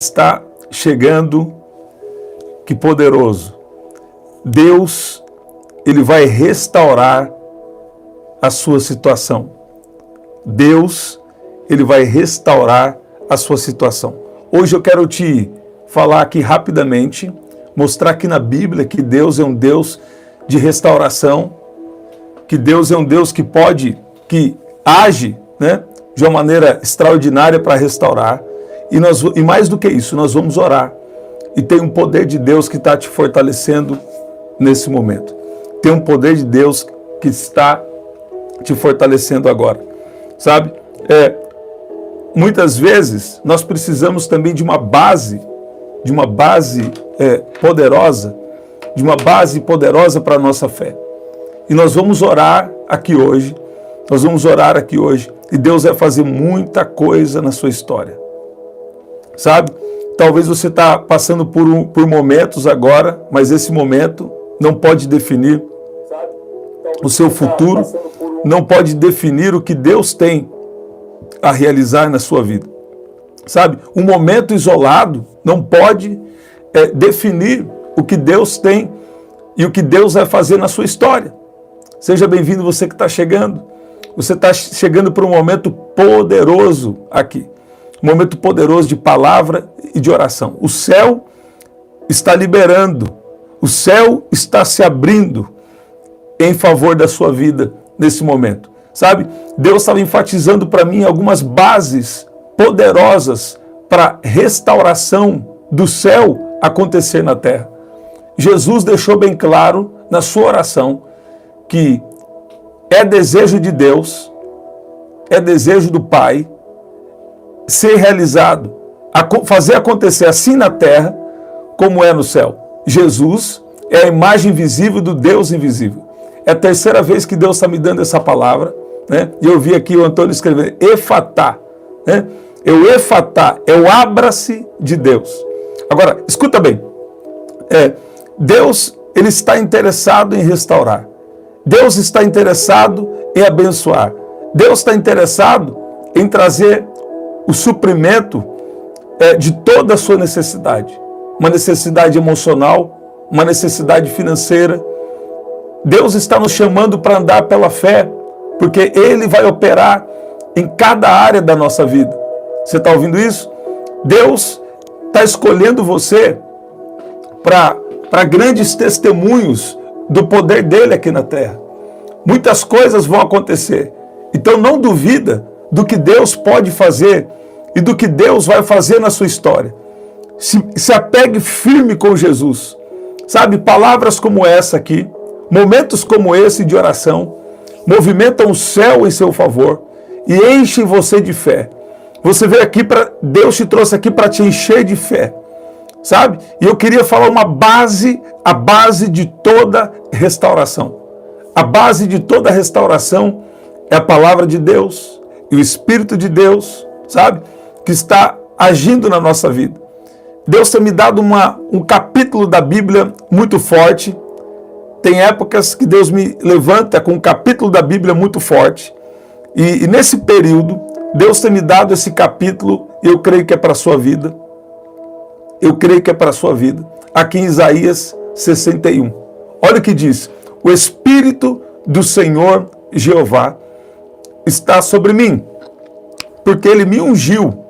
Está chegando, que poderoso. Deus, Ele vai restaurar a sua situação. Deus, Ele vai restaurar a sua situação. Hoje eu quero te falar aqui rapidamente, mostrar aqui na Bíblia que Deus é um Deus de restauração, que Deus é um Deus que age, de uma maneira extraordinária para restaurar. E mais do que isso, nós vamos orar. E tem um poder de Deus que está te fortalecendo nesse momento. Tem um poder de Deus que está te fortalecendo agora. Sabe? Muitas vezes nós precisamos também de uma base poderosa, de uma base poderosa para a nossa fé. E nós vamos orar aqui hoje. E Deus vai fazer muita coisa na sua história. Sabe? Talvez você está passando por momentos agora, mas esse momento não pode definir o seu futuro, não pode definir o que Deus tem a realizar na sua vida. Sabe? Um momento isolado não pode definir o que Deus tem e o que Deus vai fazer na sua história. Seja bem-vindo você que está chegando. Você está chegando para um momento poderoso aqui. Um momento poderoso de palavra e de oração. O céu está liberando, o céu está se abrindo em favor da sua vida nesse momento. Sabe? Deus estava enfatizando para mim algumas bases poderosas para restauração do céu acontecer na terra. Jesus deixou bem claro na sua oração que é desejo de Deus, é desejo do Pai, ser realizado, fazer acontecer assim na terra, como é no céu. Jesus é a imagem visível do Deus invisível. É a terceira vez que Deus está me dando essa palavra, e eu vi aqui o Antônio escrever, Efatá. O Efatá é o abra-se de Deus. Agora, escuta bem, Deus, Ele está interessado em restaurar. Deus está interessado em abençoar. Deus está interessado em trazer o suprimento de toda a sua necessidade. Uma necessidade emocional, uma necessidade financeira. Deus está nos chamando para andar pela fé, porque Ele vai operar em cada área da nossa vida. Você está ouvindo isso? Deus está escolhendo você para grandes testemunhos do poder dele aqui na terra. Muitas coisas vão acontecer. Então não duvida do que Deus pode fazer e do que Deus vai fazer na sua história. Se apegue firme com Jesus. Sabe, palavras como essa aqui, momentos como esse de oração, movimentam o céu em seu favor e enchem você de fé. Você veio aqui Deus te trouxe aqui para te encher de fé. Sabe? E eu queria falar a base de toda restauração. A base de toda restauração é a palavra de Deus e o Espírito de Deus, sabe? Que está agindo na nossa vida. Deus tem me dado um capítulo da Bíblia muito forte. Tem épocas que Deus me levanta com um capítulo da Bíblia muito forte. E nesse período, Deus tem me dado esse capítulo e eu creio que é para a sua vida. Eu creio que é para a sua vida. Aqui em Isaías 61. Olha o que diz. O Espírito do Senhor Jeová está sobre mim, porque Ele me ungiu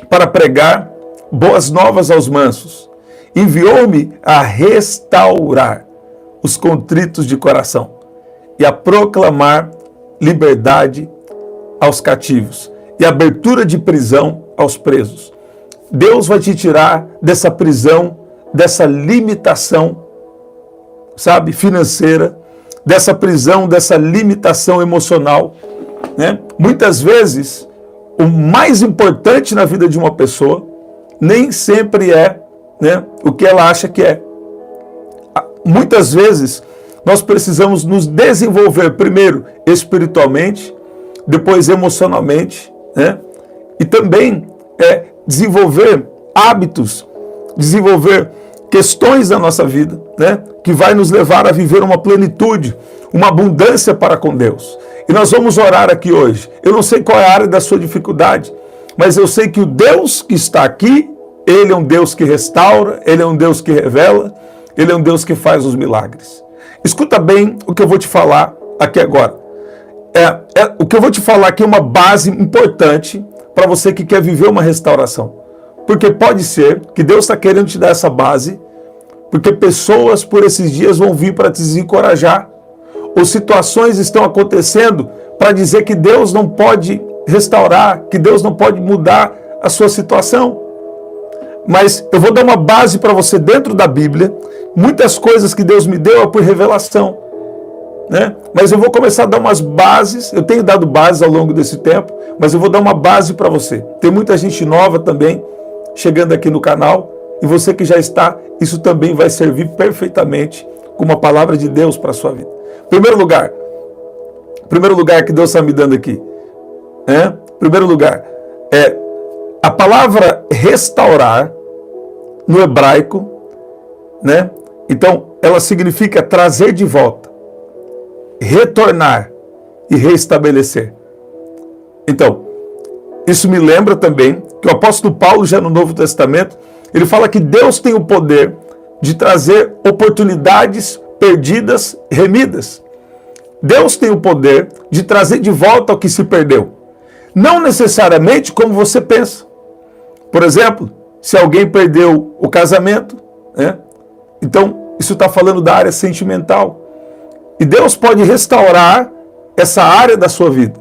para pregar boas novas aos mansos. Enviou-me a restaurar os contritos de coração e a proclamar liberdade aos cativos e abertura de prisão aos presos. Deus vai te tirar dessa prisão, dessa limitação, sabe, financeira, dessa prisão, dessa limitação emocional. Muitas vezes, o mais importante na vida de uma pessoa nem sempre é o que ela acha que é. Muitas vezes, nós precisamos nos desenvolver primeiro espiritualmente, depois emocionalmente, e também desenvolver hábitos, desenvolver questões da nossa vida, que vai nos levar a viver uma plenitude, uma abundância para com Deus. E nós vamos orar aqui hoje. Eu não sei qual é a área da sua dificuldade, mas eu sei que o Deus que está aqui Ele é um Deus que restaura, Ele é um Deus que revela, Ele é um Deus que faz os milagres. Escuta bem o que eu vou te falar aqui agora. O que eu vou te falar aqui é uma base importante para você que quer viver uma restauração. Porque pode ser que Deus está querendo te dar essa base, porque pessoas por esses dias vão vir para te desencorajar, ou situações estão acontecendo para dizer que Deus não pode restaurar, que Deus não pode mudar a sua situação. Mas eu vou dar uma base para você dentro da Bíblia. Muitas coisas que Deus me deu é por revelação, né? Mas eu vou começar a dar umas bases. Eu tenho dado bases ao longo desse tempo, mas eu vou dar uma base para você. Tem muita gente nova também chegando aqui no canal, e você que já está, isso também vai servir perfeitamente como uma palavra de Deus para a sua vida. Primeiro lugar que Deus está me dando aqui, primeiro lugar, a palavra restaurar no hebraico, né? Então, ela significa trazer de volta, retornar e reestabelecer. Então, isso me lembra também que o apóstolo Paulo, já no Novo Testamento, ele fala que Deus tem o poder de trazer oportunidades perdidas, remidas. Deus tem o poder de trazer de volta o que se perdeu. Não necessariamente como você pensa. Por exemplo, se alguém perdeu o casamento, né? Então isso está falando da área sentimental. E Deus pode restaurar essa área da sua vida,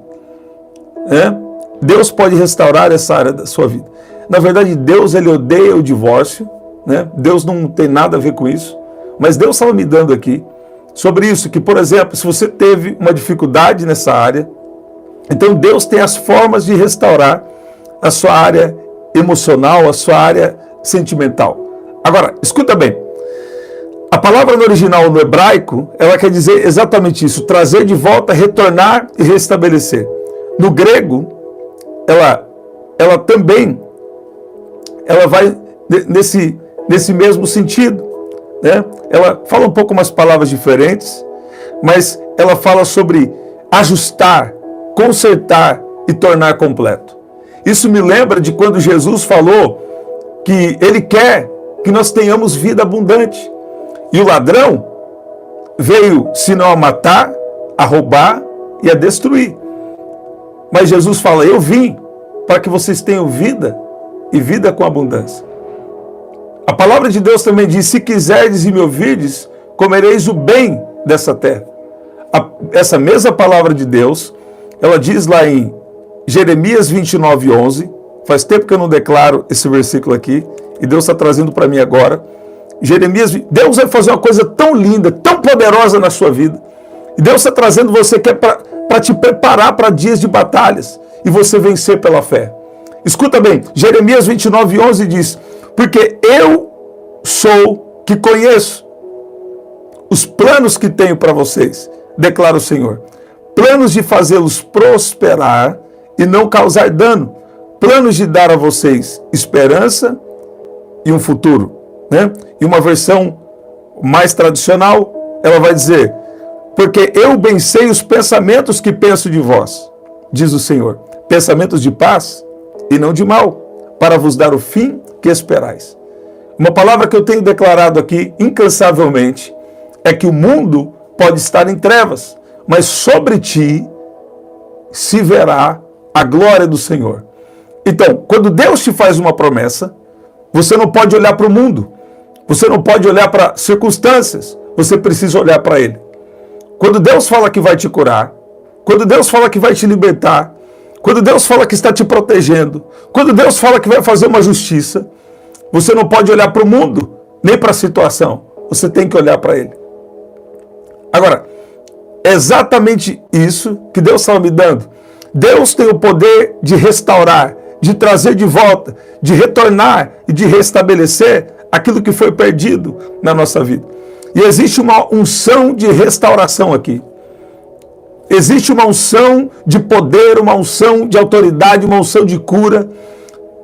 né? Deus pode restaurar essa área da sua vida. Na verdade, Deus, ele odeia o divórcio, né? Deus não tem nada a ver com isso. Mas Deus estava me dando aqui sobre isso, que, por exemplo, se você teve uma dificuldade nessa área, então Deus tem as formas de restaurar a sua área emocional, a sua área sentimental. Agora, escuta bem. A palavra no original, no hebraico, ela quer dizer exatamente isso: trazer de volta, retornar e restabelecer. No grego, ela também vai nesse mesmo sentido, né? Ela fala um pouco umas palavras diferentes, mas ela fala sobre ajustar, consertar e tornar completo. Isso me lembra de quando Jesus falou que Ele quer que nós tenhamos vida abundante. E o ladrão veio, senão a matar, a roubar e a destruir. Mas Jesus fala: eu vim para que vocês tenham vida e vida com abundância. A palavra de Deus também diz: se quiserdes e me ouvirdes, comereis o bem dessa terra. Essa mesma palavra de Deus, ela diz lá em Jeremias 29:11, faz tempo que eu não declaro esse versículo aqui, e Deus está trazendo para mim agora. Deus vai fazer uma coisa tão linda, tão poderosa na sua vida, e Deus está trazendo você que é para te preparar para dias de batalhas, e você vencer pela fé. Escuta bem, Jeremias 29:11 diz: porque eu sou que conheço os planos que tenho para vocês, declara o Senhor, planos de fazê-los prosperar e não causar dano, planos de dar a vocês esperança e um futuro, né? E uma versão mais tradicional, ela vai dizer: porque eu bem sei os pensamentos que penso de vós, diz o Senhor, pensamentos de paz e não de mal, para vos dar o fim que esperais. Uma palavra que eu tenho declarado aqui incansavelmente é que o mundo pode estar em trevas, mas sobre ti se verá a glória do Senhor. Então, quando Deus te faz uma promessa, você não pode olhar para o mundo, você não pode olhar para circunstâncias, você precisa olhar para Ele. Quando Deus fala que vai te curar, quando Deus fala que vai te libertar, quando Deus fala que está te protegendo, quando Deus fala que vai fazer uma justiça, você não pode olhar para o mundo, nem para a situação. Você tem que olhar para Ele. Agora, é exatamente isso que Deus estava me dando. Deus tem o poder de restaurar, de trazer de volta, de retornar e de restabelecer aquilo que foi perdido na nossa vida. E existe uma unção de restauração aqui. Existe uma unção de poder, uma unção de autoridade, uma unção de cura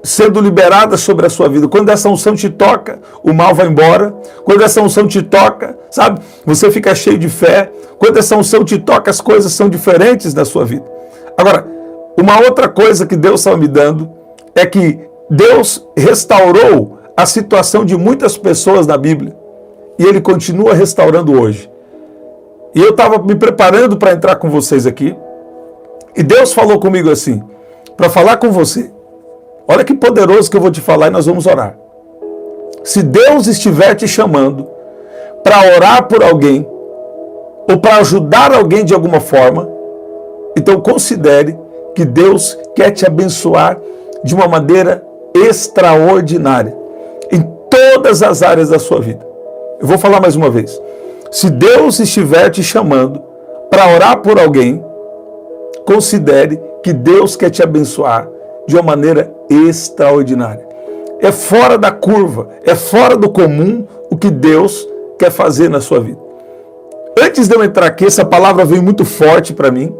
sendo liberada sobre a sua vida. Quando essa unção te toca, o mal vai embora. Quando essa unção te toca, sabe, você fica cheio de fé. Quando essa unção te toca, as coisas são diferentes na sua vida. Agora, uma outra coisa que Deus estava me dando é que Deus restaurou a situação de muitas pessoas na Bíblia. E ele continua restaurando hoje. E eu estava me preparando para entrar com vocês aqui. E Deus falou comigo assim, para falar com você. Olha que poderoso que eu vou te falar e nós vamos orar. Se Deus estiver te chamando para orar por alguém, ou para ajudar alguém de alguma forma, então considere que Deus quer te abençoar de uma maneira extraordinária, em todas as áreas da sua vida. Eu vou falar mais uma vez. Se Deus estiver te chamando para orar por alguém, considere que Deus quer te abençoar de uma maneira extraordinária. É fora da curva, é fora do comum o que Deus quer fazer na sua vida. Antes de eu entrar aqui, essa palavra veio muito forte para mim,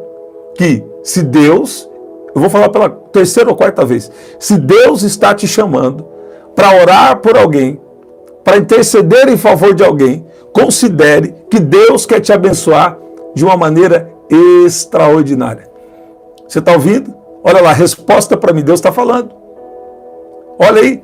que se Deus, eu vou falar pela terceira ou quarta vez, se Deus está te chamando para orar por alguém, para interceder em favor de alguém, considere que Deus quer te abençoar de uma maneira extraordinária. Você está ouvindo? Olha lá, a resposta para mim, Deus está falando. Olha aí,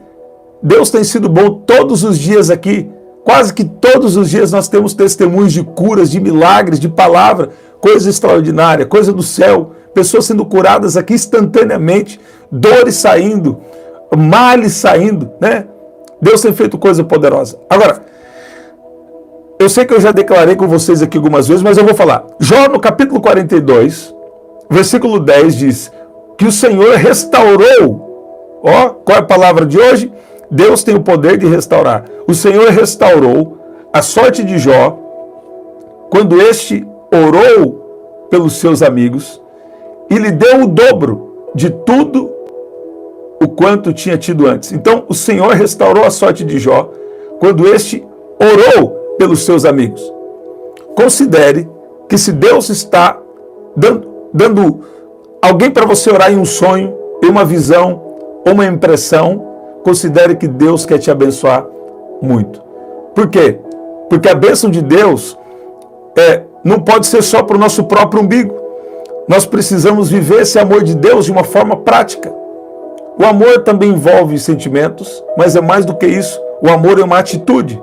Deus tem sido bom todos os dias aqui. Quase que todos os dias nós temos testemunhos de curas, de milagres, de palavra, coisa extraordinária, coisa do céu, pessoas sendo curadas aqui instantaneamente, dores saindo, males saindo, né? Deus tem feito coisa poderosa. Agora, eu sei que eu já declarei com vocês aqui algumas vezes, mas eu vou falar. Jó, no capítulo 42, versículo 10, diz que o Senhor restaurou. Ó, qual é a palavra de hoje? Deus tem o poder de restaurar. O Senhor restaurou a sorte de Jó quando este orou pelos seus amigos e lhe deu o dobro de tudo o quanto tinha tido antes. Então, o Senhor restaurou a sorte de Jó quando este orou pelos seus amigos. Considere que se Deus está dando alguém para você orar em um sonho, em uma visão ou uma impressão, considere que Deus quer te abençoar muito. Por quê? Porque a bênção de Deus não pode ser só para o nosso próprio umbigo. Nós precisamos viver esse amor de Deus de uma forma prática. O amor também envolve sentimentos, mas é mais do que isso. O amor é uma atitude.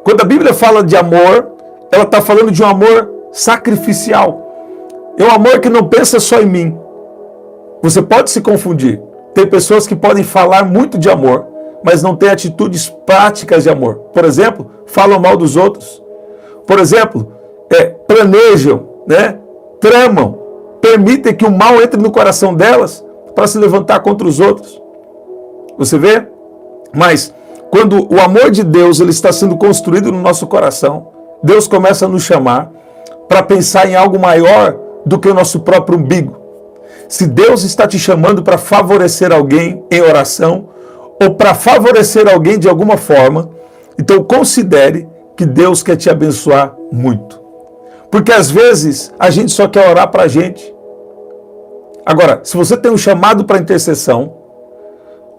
Quando a Bíblia fala de amor, ela está falando de um amor sacrificial. É um amor que não pensa só em mim. Você pode se confundir. Tem pessoas que podem falar muito de amor, mas não têm atitudes práticas de amor. Por exemplo, falam mal dos outros. Por exemplo, planejam, né? Tramam, permitem que o mal entre no coração delas para se levantar contra os outros. Você vê? Mas quando o amor de Deus ele está sendo construído no nosso coração, Deus começa a nos chamar para pensar em algo maior do que o nosso próprio umbigo. Se Deus está te chamando para favorecer alguém em oração ou para favorecer alguém de alguma forma, então considere que Deus quer te abençoar muito. Porque às vezes a gente só quer orar para a gente. Agora, se você tem um chamado para intercessão,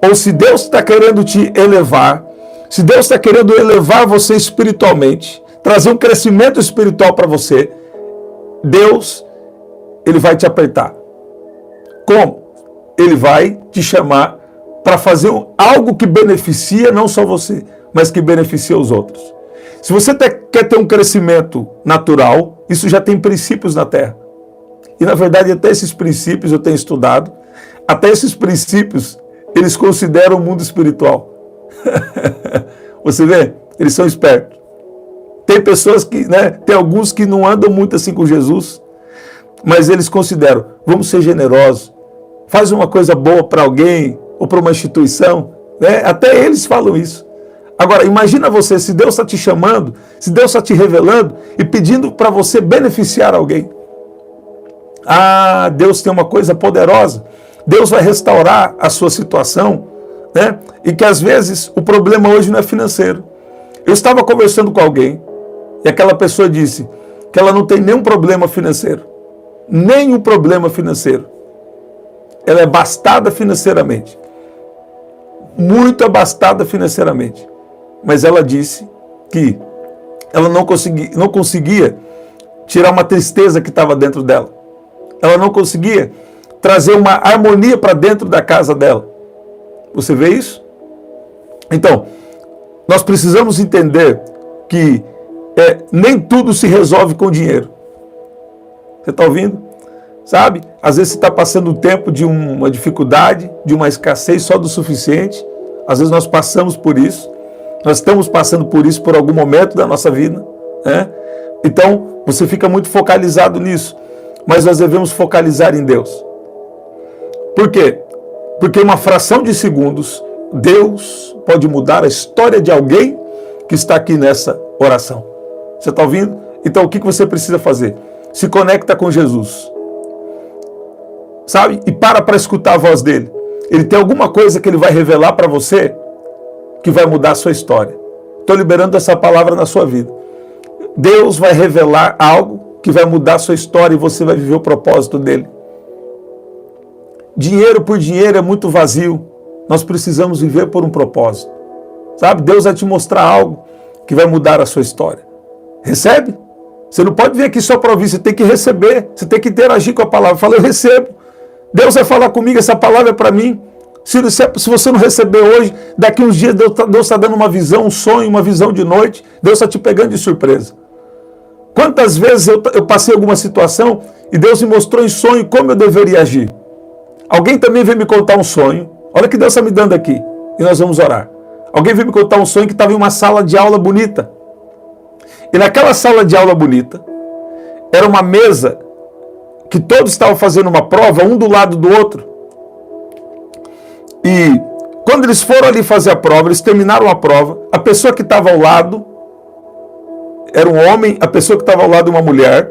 ou se Deus está querendo te elevar, se Deus está querendo elevar você espiritualmente, trazer um crescimento espiritual para você, Deus, Ele vai te apertar. Como? Ele vai te chamar para fazer algo que beneficia não só você, mas que beneficia os outros. Se você quer ter um crescimento natural, isso já tem princípios na Terra. E na verdade até esses princípios eu tenho estudado, até esses princípios eles consideram o mundo espiritual. Você vê? Eles são espertos. Tem pessoas que, tem alguns que não andam muito assim com Jesus, mas eles consideram, vamos ser generosos, faz uma coisa boa para alguém ou para uma instituição, até eles falam isso. Agora, imagina você, se Deus está te chamando, se Deus está te revelando e pedindo para você beneficiar alguém. Ah, Deus tem uma coisa poderosa. Deus vai restaurar a sua situação, e que às vezes o problema hoje não é financeiro. Eu estava conversando com alguém e aquela pessoa disse que ela não tem nenhum problema financeiro. Nenhum problema financeiro. Ela é abastada financeiramente. Muito abastada financeiramente. Mas ela disse que ela não conseguia tirar uma tristeza que estava dentro dela. Ela não conseguia trazer uma harmonia para dentro da casa dela. Você vê isso? Então, nós precisamos entender que nem tudo se resolve com dinheiro. Você está ouvindo? Sabe? Às vezes você está passando um tempo de uma dificuldade, de uma escassez só do suficiente. Às vezes nós passamos por isso. Nós estamos passando por isso por algum momento da nossa vida, né? Então, você fica muito focalizado nisso. Mas nós devemos focalizar em Deus. Por quê? Porque uma fração de segundos, Deus pode mudar a história de alguém que está aqui nessa oração. Você está ouvindo? Então, o que você precisa fazer? Se conecta com Jesus. Sabe? E para escutar a voz dele. Ele tem alguma coisa que ele vai revelar para você que vai mudar a sua história. Estou liberando essa palavra na sua vida. Deus vai revelar algo que vai mudar a sua história e você vai viver o propósito dele. Dinheiro por dinheiro é muito vazio. Nós precisamos viver por um propósito. Sabe? Deus vai te mostrar algo que vai mudar a sua história. Recebe? Você não pode vir aqui só para ouvir, você tem que receber. Você tem que interagir com a palavra. Fala, eu recebo. Deus vai falar comigo, essa palavra é para mim. Se você não receber hoje, daqui uns dias Deus está dando uma visão, um sonho, uma visão de noite. Deus está te pegando de surpresa. Quantas vezes eu passei alguma situação e Deus me mostrou em sonho como eu deveria agir. Alguém também veio me contar um sonho. Olha o que Deus está me dando aqui. E nós vamos orar. Alguém veio me contar um sonho que estava em uma sala de aula bonita. E naquela sala de aula bonita, era uma mesa que todos estavam fazendo uma prova, um do lado do outro. E quando eles foram ali fazer a prova, eles terminaram a prova, a pessoa que estava ao lado era um homem, a pessoa que estava ao lado uma mulher.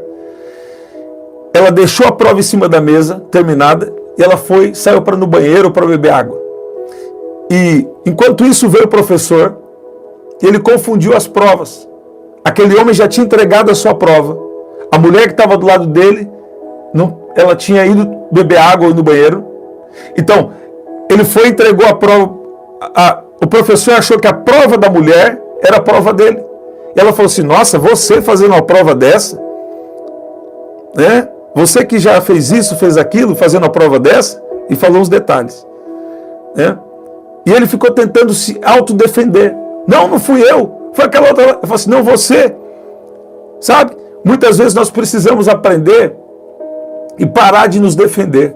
Ela deixou a prova em cima da mesa, terminada, e ela saiu para no banheiro para beber água. E enquanto isso veio o professor, e ele confundiu as provas. Aquele homem já tinha entregado a sua prova. A mulher que estava do lado dele, ela tinha ido beber água no banheiro. Então, ele foi e entregou a prova. O professor achou que a prova da mulher era a prova dele. E ela falou assim, nossa, você fazendo uma prova dessa? Né? Você que já fez isso, fez aquilo, fazendo a prova dessa? E falou os detalhes. Né? E ele ficou tentando se autodefender. Não fui eu. Foi aquela outra. Eu falei assim, não, você. Sabe? Muitas vezes nós precisamos aprender e parar de nos defender.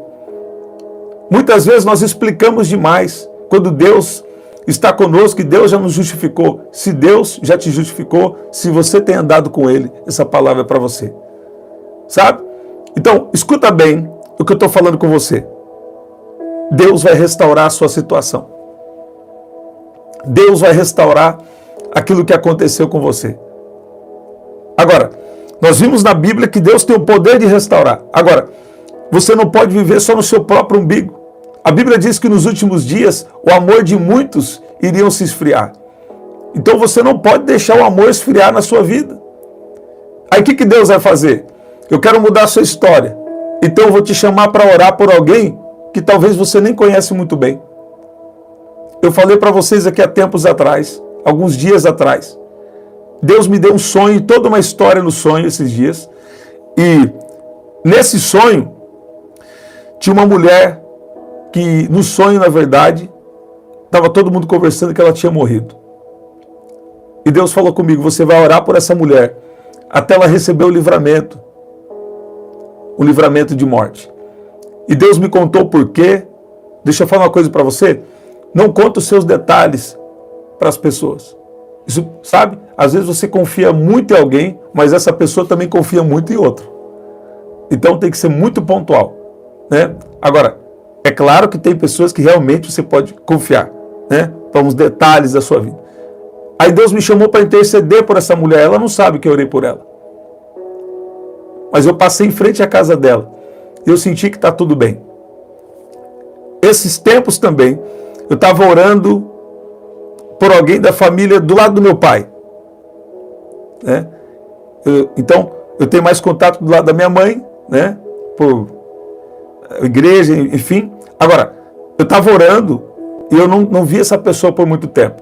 Muitas vezes nós explicamos demais. Quando Deus está conosco e Deus já nos justificou. Se Deus já te justificou, se você tem andado com Ele, essa palavra é para você. Sabe? Então, escuta bem o que eu estou falando com você. Deus vai restaurar a sua situação. Deus vai restaurar aquilo que aconteceu com você. Agora, nós vimos na Bíblia que Deus tem o poder de restaurar. Agora, você não pode viver só no seu próprio umbigo. A Bíblia diz que nos últimos dias o amor de muitos iriam se esfriar. Então você não pode deixar o amor esfriar na sua vida. Aí o que Deus vai fazer? Eu quero mudar a sua história. Então eu vou te chamar para orar por alguém que talvez você nem conhece muito bem. Eu falei para vocês aqui há tempos atrás, alguns dias atrás. Deus me deu um sonho, toda uma história no sonho esses dias. E nesse sonho, tinha uma mulher que no sonho, na verdade, estava todo mundo conversando que ela tinha morrido. E Deus falou comigo, você vai orar por essa mulher até ela receber o livramento de morte. E Deus me contou o porquê. Deixa eu falar uma coisa para você. Não conta os seus detalhes para as pessoas. Isso, sabe? Às vezes você confia muito em alguém, mas essa pessoa também confia muito em outro. Então tem que ser muito pontual, né? Agora, é claro que tem pessoas que realmente você pode confiar, né? Para uns detalhes da sua vida. Aí Deus me chamou para interceder por essa mulher. Ela não sabe que eu orei por ela. Mas eu passei em frente à casa dela. E eu senti que está tudo bem. Esses tempos também, eu estava orando por alguém da família do lado do meu pai. Né? Então, eu tenho mais contato do lado da minha mãe, né? Por igreja, enfim. Agora, eu estava orando e eu não vi essa pessoa por muito tempo.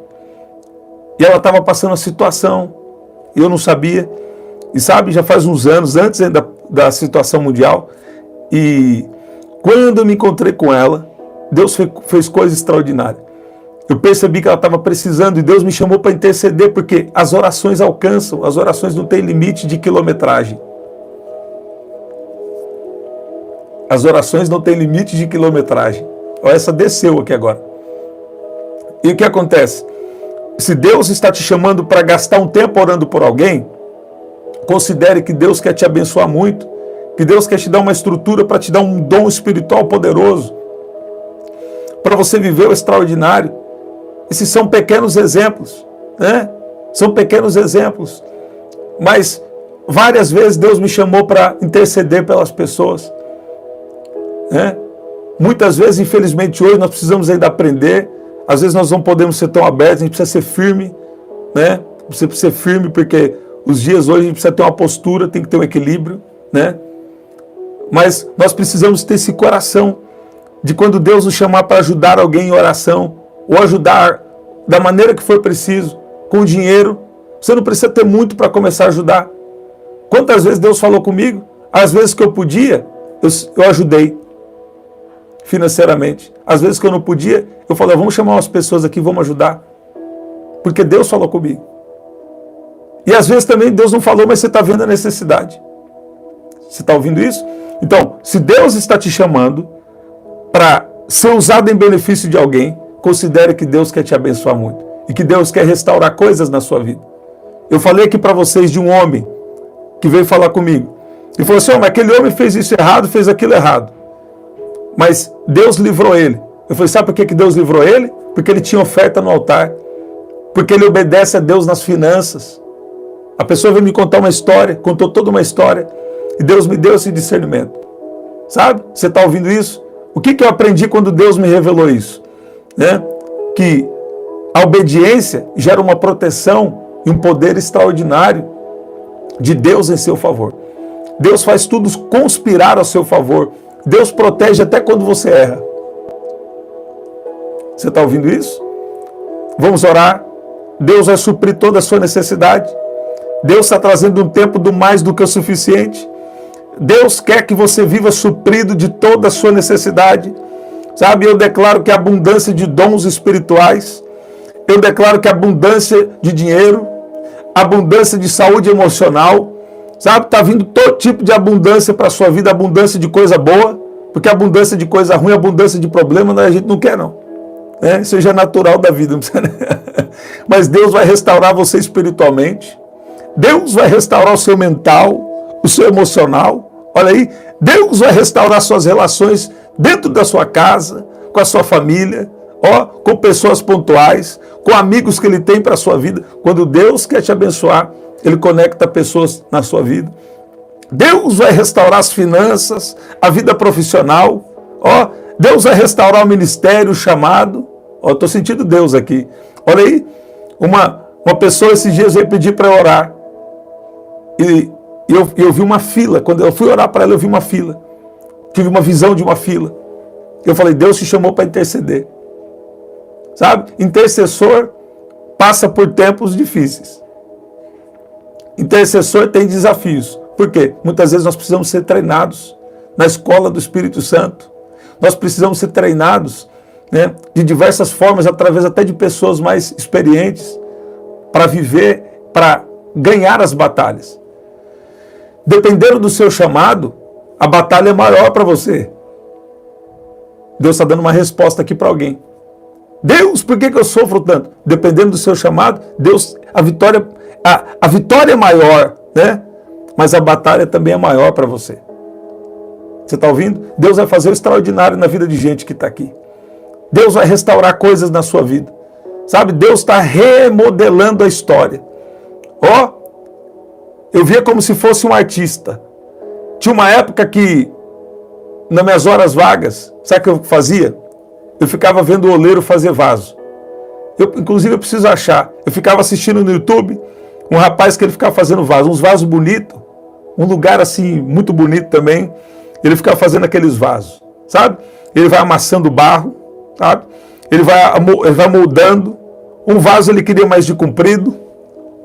E ela estava passando uma situação e eu não sabia. E sabe, já faz uns anos, antes ainda da situação mundial. E quando eu me encontrei com ela, Deus fez coisas extraordinárias. Eu percebi que ela estava precisando e Deus me chamou para interceder, porque as orações alcançam, as orações não têm limite de quilometragem. As orações não têm limite de quilometragem. Olha, essa desceu aqui agora. E o que acontece? Se Deus está te chamando para gastar um tempo orando por alguém, considere que Deus quer te abençoar muito, que Deus quer te dar uma estrutura para te dar um dom espiritual poderoso, para você viver o extraordinário. Esses são pequenos exemplos, né? São pequenos exemplos. Mas várias vezes Deus me chamou para interceder pelas pessoas, né? Muitas vezes, infelizmente, hoje nós precisamos ainda aprender. Às vezes nós não podemos ser tão abertos, a gente precisa ser firme, né? Precisa ser firme, porque os dias hoje a gente precisa ter uma postura, tem que ter um equilíbrio, né? Mas nós precisamos ter esse coração de quando Deus nos chamar para ajudar alguém em oração, ou ajudar da maneira que for preciso, com dinheiro. Você não precisa ter muito para começar a ajudar. Quantas vezes Deus falou comigo? Às vezes que eu podia, eu ajudei financeiramente. Às vezes que eu não podia, eu falei, vamos chamar umas pessoas aqui, vamos ajudar. Porque Deus falou comigo. E às vezes também Deus não falou, mas você está vendo a necessidade. Você está ouvindo isso? Então, se Deus está te chamando para ser usado em benefício de alguém, considere que Deus quer te abençoar muito. E que Deus quer restaurar coisas na sua vida. Eu falei aqui para vocês de um homem que veio falar comigo. E falou assim, mas aquele homem fez isso errado, fez aquilo errado. Mas Deus livrou ele. Eu falei, sabe por que Deus livrou ele? Porque ele tinha oferta no altar. Porque ele obedece a Deus nas finanças. A pessoa veio me contar uma história, contou toda uma história. E Deus me deu esse discernimento. Sabe? Você está ouvindo isso? O que eu aprendi quando Deus me revelou isso? Né? Que a obediência gera uma proteção e um poder extraordinário de Deus em seu favor. Deus faz tudo conspirar ao seu favor. Deus protege até quando você erra. Você está ouvindo isso? Vamos orar. Deus vai suprir toda a sua necessidade. Deus está trazendo um tempo do mais do que o suficiente. Deus quer que você viva suprido de toda a sua necessidade. Sabe, eu declaro que a abundância de dons espirituais, eu declaro que a abundância de dinheiro, abundância de saúde emocional, sabe, está vindo todo tipo de abundância para a sua vida, abundância de coisa boa, porque abundância de coisa ruim, abundância de problema, a gente não quer não. Isso já é natural da vida, não precisa, né? Mas Deus vai restaurar você espiritualmente, Deus vai restaurar o seu mental, o seu emocional, olha aí, Deus vai restaurar suas relações dentro da sua casa, com a sua família, com pessoas pontuais, com amigos que Ele tem para a sua vida. Quando Deus quer te abençoar, Ele conecta pessoas na sua vida. Deus vai restaurar as finanças, a vida profissional, Deus vai restaurar o ministério, o chamado. Estou sentindo Deus aqui. Olha aí, uma pessoa esses dias veio pedir para eu orar. E eu vi uma fila. Quando eu fui orar para ela, eu vi uma fila. Tive uma visão de uma fila. Eu falei, Deus te chamou para interceder. Sabe? Intercessor passa por tempos difíceis. Intercessor tem desafios. Por quê? Muitas vezes nós precisamos ser treinados na escola do Espírito Santo. Nós precisamos ser treinados, né, de diversas formas, através até de pessoas mais experientes, para viver, para ganhar as batalhas. Dependendo do seu chamado, a batalha é maior para você. Deus está dando uma resposta aqui para alguém. Deus, por que eu sofro tanto? Dependendo do seu chamado, Deus, a vitória é maior, né? Mas a batalha também é maior para você. Você está ouvindo? Deus vai fazer o extraordinário na vida de gente que está aqui. Deus vai restaurar coisas na sua vida. Sabe? Deus está remodelando a história. Eu via como se fosse um artista. Tinha uma época que, nas minhas horas vagas, sabe o que eu fazia? Eu ficava vendo o oleiro fazer vaso. Inclusive, eu preciso achar. Eu ficava assistindo no YouTube um rapaz que ele ficava fazendo vaso, uns vasos bonitos, um lugar assim, muito bonito também. Ele ficava fazendo aqueles vasos, sabe? Ele vai amassando barro, sabe? Ele vai moldando. Um vaso ele queria mais de comprido,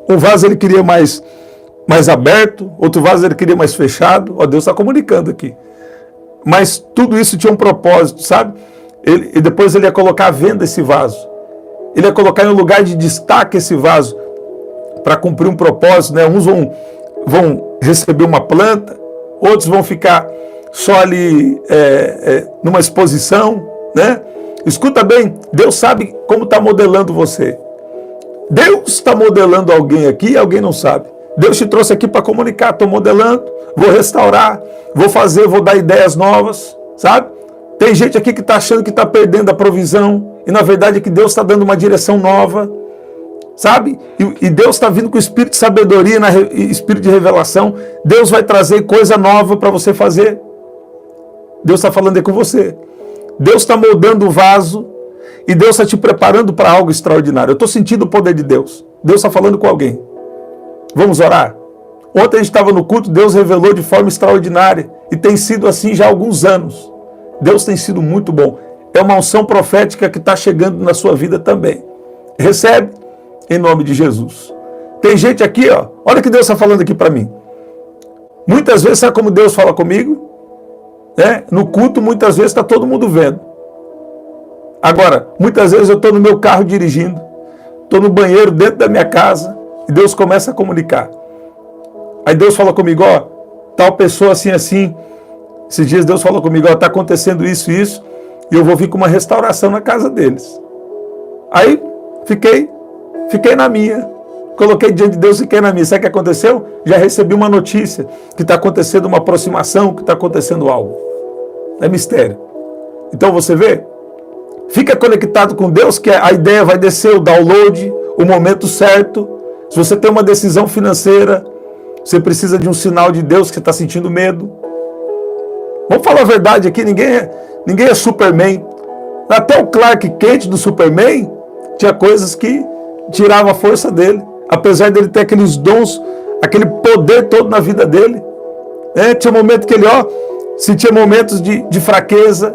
um vaso ele queria mais aberto, outro vaso ele queria mais fechado. Deus está comunicando aqui. Mas tudo isso tinha um propósito, sabe? E depois ele ia colocar à venda esse vaso. Ele ia colocar em um lugar de destaque esse vaso para cumprir um propósito, né? Uns vão receber uma planta, outros vão ficar só ali numa exposição, né? Escuta bem, Deus sabe como está modelando você. Deus está modelando alguém aqui e alguém não sabe. Deus te trouxe aqui para comunicar, estou modelando, vou restaurar, vou fazer, vou dar ideias novas, sabe? Tem gente aqui que está achando que está perdendo a provisão e na verdade é que Deus está dando uma direção nova, sabe? E Deus está vindo com o espírito de sabedoria e espírito de revelação. Deus vai trazer coisa nova para você fazer. Deus está falando aí com você. Deus está moldando o vaso e Deus está te preparando para algo extraordinário. Eu estou sentindo o poder de Deus. Deus está falando com alguém. Vamos orar? Ontem a gente estava no culto, Deus revelou de forma extraordinária e tem sido assim já há alguns anos. Deus tem sido muito bom. É uma unção profética que está chegando na sua vida também. Recebe em nome de Jesus. Tem gente aqui, ó, olha o que Deus está falando aqui para mim. Muitas vezes, sabe como Deus fala comigo? No culto, muitas vezes está todo mundo vendo. Agora, muitas vezes eu estou no meu carro dirigindo, estou no banheiro dentro da minha casa e Deus começa a comunicar. Aí Deus fala comigo, ó, tal pessoa assim, assim. Esses dias Deus falou comigo, ó, está acontecendo isso e isso, e eu vou vir com uma restauração na casa deles. Aí fiquei na minha. Coloquei diante de Deus e fiquei na minha. Sabe o que aconteceu? Já recebi uma notícia que está acontecendo uma aproximação, que está acontecendo algo. É mistério. Então você vê, fica conectado com Deus, que a ideia vai descer, o download, o momento certo. Se você tem uma decisão financeira, você precisa de um sinal de Deus que você está sentindo medo. Vamos falar a verdade aqui, ninguém é Superman. Até o Clark Kent do Superman tinha coisas que tiravam a força dele. Apesar dele ter aqueles dons, aquele poder todo na vida dele. Tinha momento que ele, sentia momentos de fraqueza.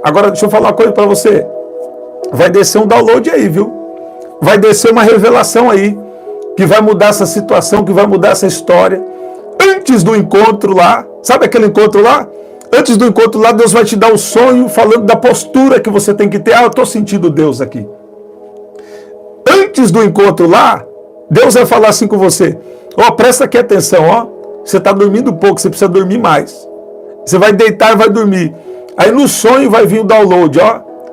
Agora, deixa eu falar uma coisa para você. Vai descer um download aí, viu? Vai descer uma revelação aí, que vai mudar essa situação, que vai mudar essa história. Antes do encontro lá, sabe aquele encontro lá? Antes do encontro lá, Deus vai te dar o sonho, falando da postura que você tem que ter. Eu estou sentindo Deus aqui. Antes do encontro lá, Deus vai falar assim com você. Presta aqui atenção, você está dormindo pouco, você precisa dormir mais. Você vai deitar e vai dormir. Aí no sonho vai vir o download,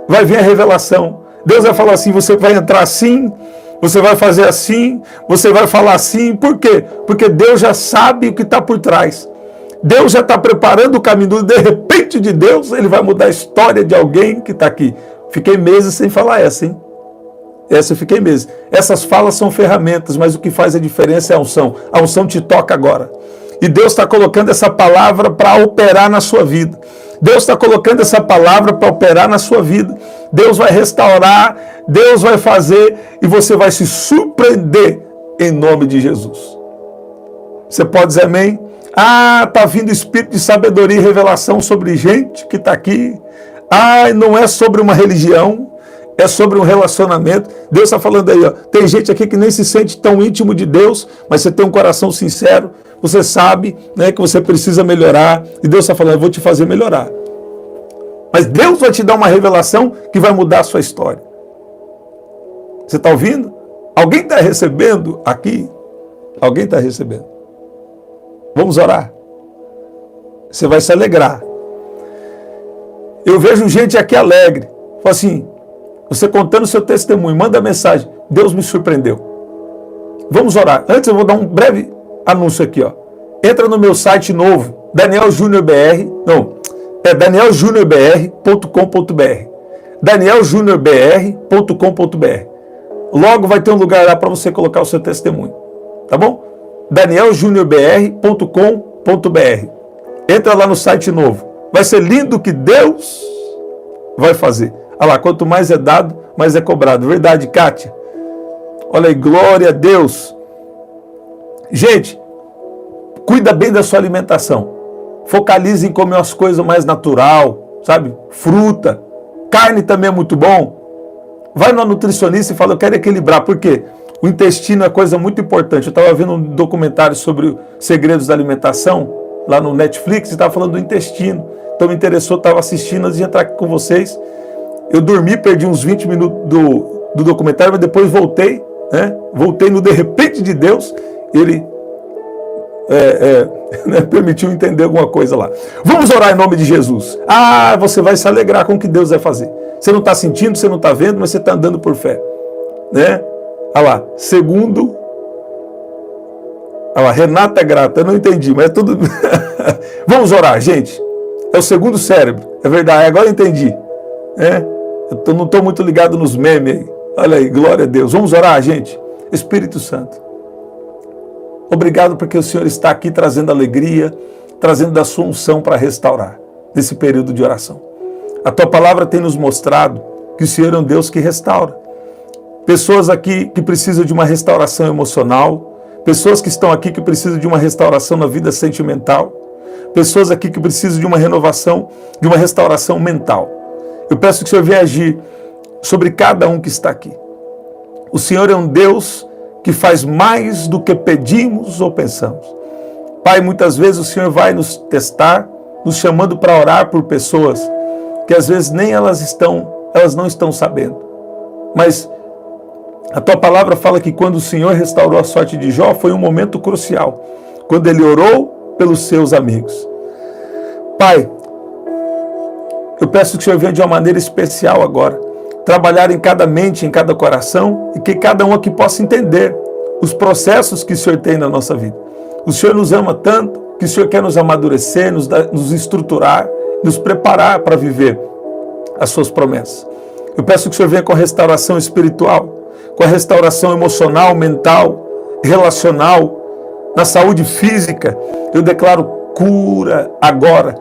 vai vir a revelação. Deus vai falar assim, você vai entrar assim, você vai fazer assim, você vai falar assim. Por quê? Porque Deus já sabe o que está por trás. Deus já está preparando o caminho. De repente de Deus, Ele vai mudar a história de alguém que está aqui. Fiquei meses sem falar essa, hein? Essa eu fiquei meses. Essas falas são ferramentas, mas o que faz a diferença é a unção. A unção te toca agora. E Deus está colocando essa palavra para operar na sua vida. Deus está colocando essa palavra para operar na sua vida. Deus vai restaurar, Deus vai fazer e você vai se surpreender em nome de Jesus. Você pode dizer amém? Está vindo espírito de sabedoria e revelação sobre gente que está aqui. Não é sobre uma religião, é sobre um relacionamento. Deus está falando aí, tem gente aqui que nem se sente tão íntimo de Deus, mas você tem um coração sincero, você sabe, que você precisa melhorar, e Deus está falando, eu vou te fazer melhorar. Mas Deus vai te dar uma revelação que vai mudar a sua história. Você está ouvindo? Alguém está recebendo aqui? Alguém está recebendo? Vamos orar? Você vai se alegrar. Eu vejo gente aqui alegre. Fala assim, você contando seu testemunho, manda mensagem. Deus me surpreendeu. Vamos orar. Antes eu vou dar um breve anúncio aqui. Entra no meu site novo, danieljuniorbr.com.br. danieljuniorbr.com.br. Logo vai ter um lugar lá para você colocar o seu testemunho. Tá bom? danieljuniorbr.com.br. Entra lá no site novo. Vai ser lindo o que Deus vai fazer. Olha lá, quanto mais é dado, mais é cobrado. Verdade, Kátia? Olha aí, glória a Deus. Gente, cuida bem da sua alimentação. Focalize em comer as coisas mais natural, sabe? Fruta. Carne também é muito bom. Vai no nutricionista e fala, eu quero equilibrar. Por quê? O intestino é coisa muito importante. Eu estava vendo um documentário sobre segredos da alimentação, lá no Netflix, e estava falando do intestino. Então me interessou, estava assistindo antes de entrar aqui com vocês. Eu dormi, perdi uns 20 minutos do documentário, mas depois voltei, né? Voltei no de repente de Deus, ele né, permitiu entender alguma coisa lá. Vamos orar em nome de Jesus. Ah, você vai se alegrar com o que Deus vai fazer. Você não está sentindo, você não está vendo, mas você está andando por fé. Né? Olha lá, segundo... Olha lá, Renata Grata, eu não entendi, mas é tudo... Vamos orar, gente. É o segundo cérebro, é verdade, agora eu entendi. Eu não estou muito ligado nos memes aí. Olha aí, glória a Deus. Vamos orar, gente. Espírito Santo, obrigado porque o Senhor está aqui trazendo alegria, trazendo da sua unção para restaurar nesse período de oração. A tua palavra tem nos mostrado que o Senhor é um Deus que restaura. Pessoas aqui que precisam de uma restauração emocional, pessoas que estão aqui que precisam de uma restauração na vida sentimental, pessoas aqui que precisam de uma renovação, de uma restauração mental. Eu peço que o Senhor venha agir sobre cada um que está aqui. O Senhor é um Deus que faz mais do que pedimos ou pensamos. Pai, muitas vezes o Senhor vai nos testar, nos chamando para orar por pessoas que às vezes nem elas não estão sabendo. Mas a tua palavra fala que quando o Senhor restaurou a sorte de Jó, foi um momento crucial, quando ele orou pelos seus amigos. Pai, eu peço que o Senhor venha de uma maneira especial agora, trabalhar em cada mente, em cada coração, e que cada um aqui possa entender os processos que o Senhor tem na nossa vida. O Senhor nos ama tanto que o Senhor quer nos amadurecer, nos estruturar, nos preparar para viver as suas promessas. Eu peço que o Senhor venha com a restauração espiritual, com a restauração emocional, mental, relacional, na saúde física. Eu declaro cura agora.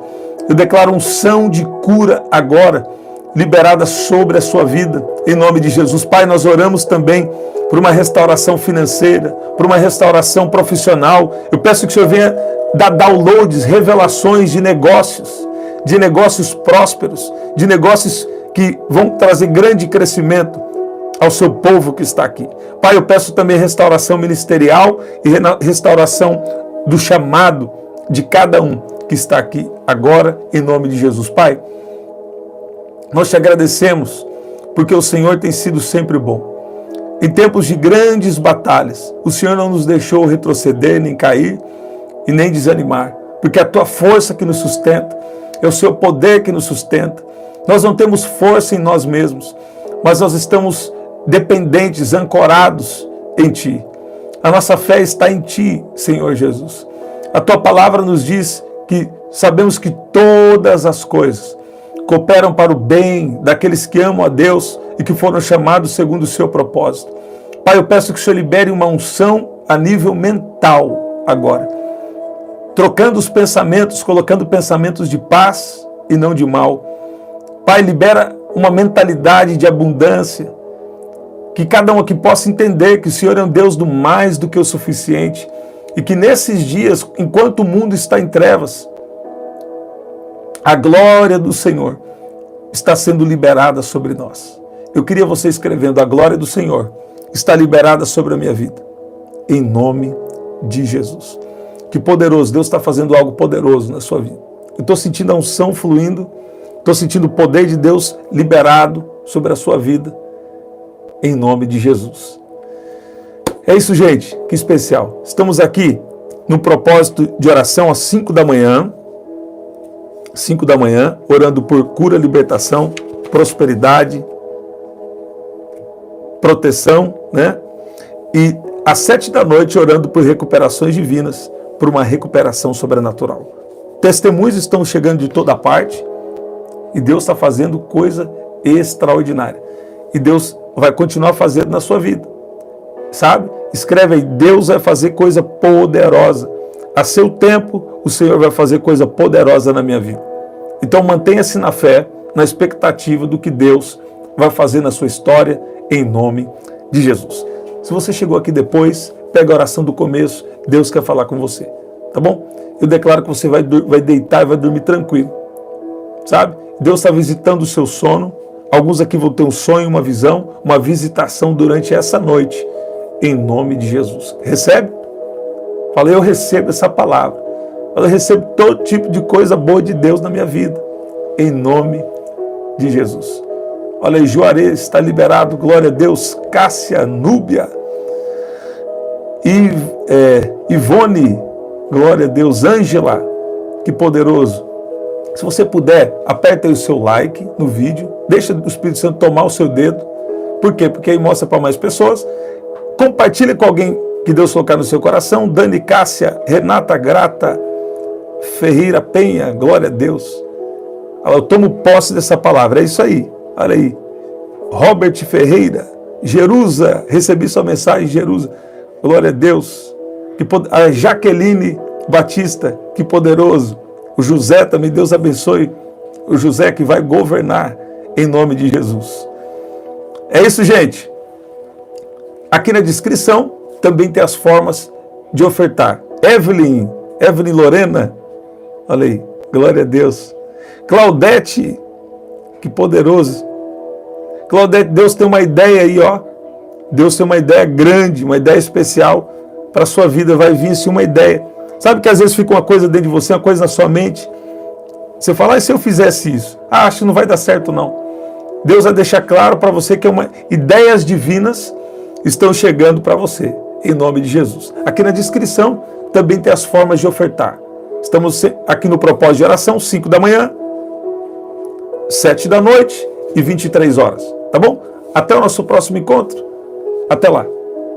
Eu declaro unção de cura agora, liberada sobre a sua vida, em nome de Jesus. Pai, nós oramos também por uma restauração financeira, por uma restauração profissional. Eu peço que o Senhor venha dar downloads, revelações de negócios prósperos, de negócios que vão trazer grande crescimento ao seu povo que está aqui. Pai, eu peço também restauração ministerial e restauração do chamado de cada um que está aqui agora, em nome de Jesus. Pai, nós te agradecemos porque o Senhor tem sido sempre bom. Em tempos de grandes batalhas, o Senhor não nos deixou retroceder, nem cair e nem desanimar, porque é a tua força que nos sustenta, é o seu poder que nos sustenta. Nós não temos força em nós mesmos, mas nós estamos dependentes, ancorados em Ti. A nossa fé está em Ti, Senhor Jesus. A Tua palavra nos diz que sabemos que todas as coisas cooperam para o bem daqueles que amam a Deus e que foram chamados segundo o seu propósito. Pai, eu peço que o Senhor libere uma unção a nível mental agora, trocando os pensamentos, colocando pensamentos de paz e não de mal. Pai, libera uma mentalidade de abundância, que cada um aqui possa entender que o Senhor é um Deus do mais do que o suficiente e que nesses dias, enquanto o mundo está em trevas, a glória do Senhor está sendo liberada sobre nós. Eu queria você escrevendo: a glória do Senhor está liberada sobre a minha vida, em nome de Jesus. Que poderoso, Deus está fazendo algo poderoso na sua vida. Eu estou sentindo a unção fluindo, estou sentindo o poder de Deus liberado sobre a sua vida, em nome de Jesus. É isso, gente, que especial. Estamos aqui no propósito de oração às 5 da manhã, orando por cura, libertação, prosperidade, proteção, né? E às 7 da noite, orando por recuperações divinas, por uma recuperação sobrenatural. Testemunhos estão chegando de toda parte e Deus está fazendo coisa extraordinária. E Deus vai continuar fazendo na sua vida, sabe? Escreve aí: Deus vai fazer coisa poderosa. A seu tempo, o Senhor vai fazer coisa poderosa na minha vida. Então mantenha-se na fé, na expectativa do que Deus vai fazer na sua história, em nome de Jesus. Se você chegou aqui depois, pega a oração do começo, Deus quer falar com você, tá bom? Eu declaro que você vai deitar e vai dormir tranquilo, sabe? Deus está visitando o seu sono. Alguns aqui vão ter um sonho, uma visão, uma visitação durante essa noite, em nome de Jesus. Recebe? Fala: eu recebo essa palavra. Fala: eu recebo todo tipo de coisa boa de Deus na minha vida, em nome de Jesus. Olha aí, Juarez está liberado, glória a Deus. Cássia, Núbia. Ivone, glória a Deus. Ângela, que poderoso. Se você puder, aperta aí o seu like no vídeo, deixa o Espírito Santo tomar o seu dedo. Por quê? Porque aí mostra para mais pessoas. Compartilhe com alguém que Deus colocar no seu coração. Dani Cássia, Renata Grata, Ferreira Penha, glória a Deus. Eu tomo posse dessa palavra, é isso aí. Olha aí. Robert Ferreira, Jerusa, recebi sua mensagem, Jerusa. Glória a Deus. A Jaqueline Batista, que poderoso. O José também, Deus abençoe. O José que vai governar em nome de Jesus. É isso, gente. Aqui na descrição também tem as formas de ofertar. Evelyn Lorena, olha aí, glória a Deus. Claudete, que poderoso. Claudete, Deus tem uma ideia aí, ó. Deus tem uma ideia grande, uma ideia especial para a sua vida. Vai vir sim uma ideia. Sabe que às vezes fica uma coisa dentro de você, uma coisa na sua mente. Você fala, e se eu fizesse isso? Acho que não vai dar certo não. Deus vai deixar claro para você que ideias divinas estão chegando para você, em nome de Jesus. Aqui na descrição também tem as formas de ofertar. Estamos aqui no propósito de oração, 5 da manhã, 7 da noite e 23 horas. Tá bom? Até o nosso próximo encontro. Até lá.